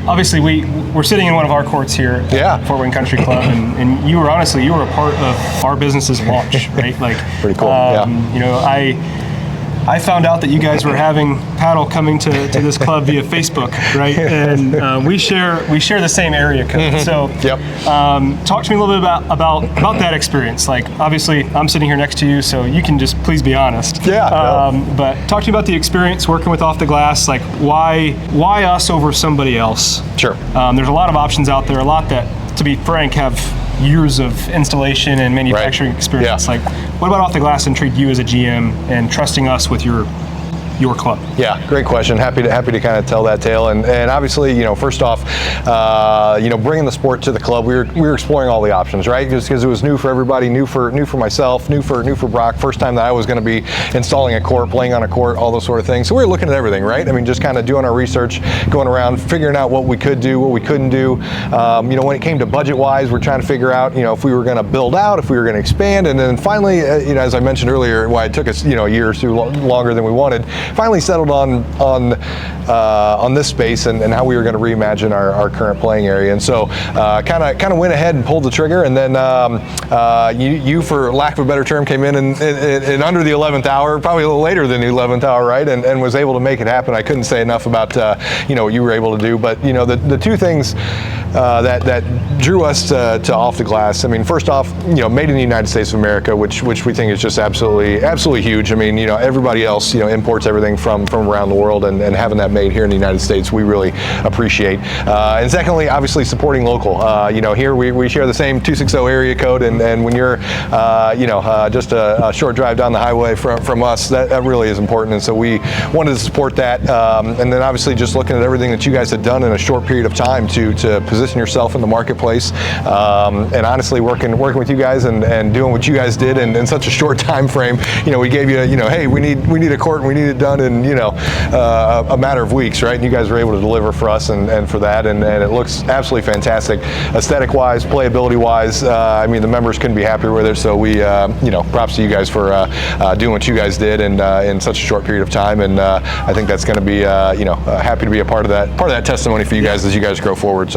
obviously we're sitting in one of our courts here at Fort Wayne Country Club, and you were a part of our business's launch, right? Like, pretty cool. You know, I found out that you guys were having Padel coming to this club via Facebook, right? And we share the same area code. So, talk to me a little bit about that experience. Like, obviously, I'm sitting here next to you, so you can just please be honest. But talk to me about the experience working with Off the Glass. Like, why us over somebody else? Sure. There's a lot of options out there. A lot that, to be frank, have years of installation and manufacturing experience. Like, what about Off the Glass intrigued you as a GM and trusting us with your club? Yeah, great question. Happy to kind of tell that tale. And obviously, you know, first off, you know, bringing the sport to the club, we were exploring all the options, right? Just because it was new for everybody, new for myself, new for Brock. First time that I was going to be installing a court, playing on a court, all those sort of things. So we were looking at everything, right? I mean, just kind of doing our research, going around, figuring out what we could do, what we couldn't do. You know, when it came to budget-wise, we're trying to figure out, you know, if we were going to build out, if we were going to expand, and then finally, you know, as I mentioned earlier, why it took us, you know, a year or two longer than we wanted. Finally settled on this space and how we were going to reimagine our current playing area, and so kind of went ahead and pulled the trigger, and then you for lack of a better term came in and under the 11th hour, probably a little later than the 11th hour, right, and was able to make it happen. I couldn't say enough about you know, what you were able to do, but you know, the two things that drew us to Off the Glass. I mean, first off, you know, made in the United States of America, which we think is just absolutely huge. I mean, you know, everybody else, you know, imports everything from around the world, and having that made here in the United States, we really appreciate. And secondly, obviously supporting local. You know, here we share the same 260 area code, and when you're, you know, just a short drive down the highway from us, that really is important. And so we wanted to support that. And then obviously just looking at everything that you guys had done in a short period of time to position yourself in the marketplace, and honestly working with you guys and doing what you guys did in such a short time frame. You know, we gave you know, hey, we need a court and we need it done in, you know, a matter of weeks, right? And you guys were able to deliver for us and for that, and it looks absolutely fantastic, aesthetic wise, playability wise. I mean, the members couldn't be happier with it. So we, you know, props to you guys for doing what you guys did in such a short period of time, and I think that's going to be, you know, happy to be a part of that testimony for you guys as you guys grow forward. So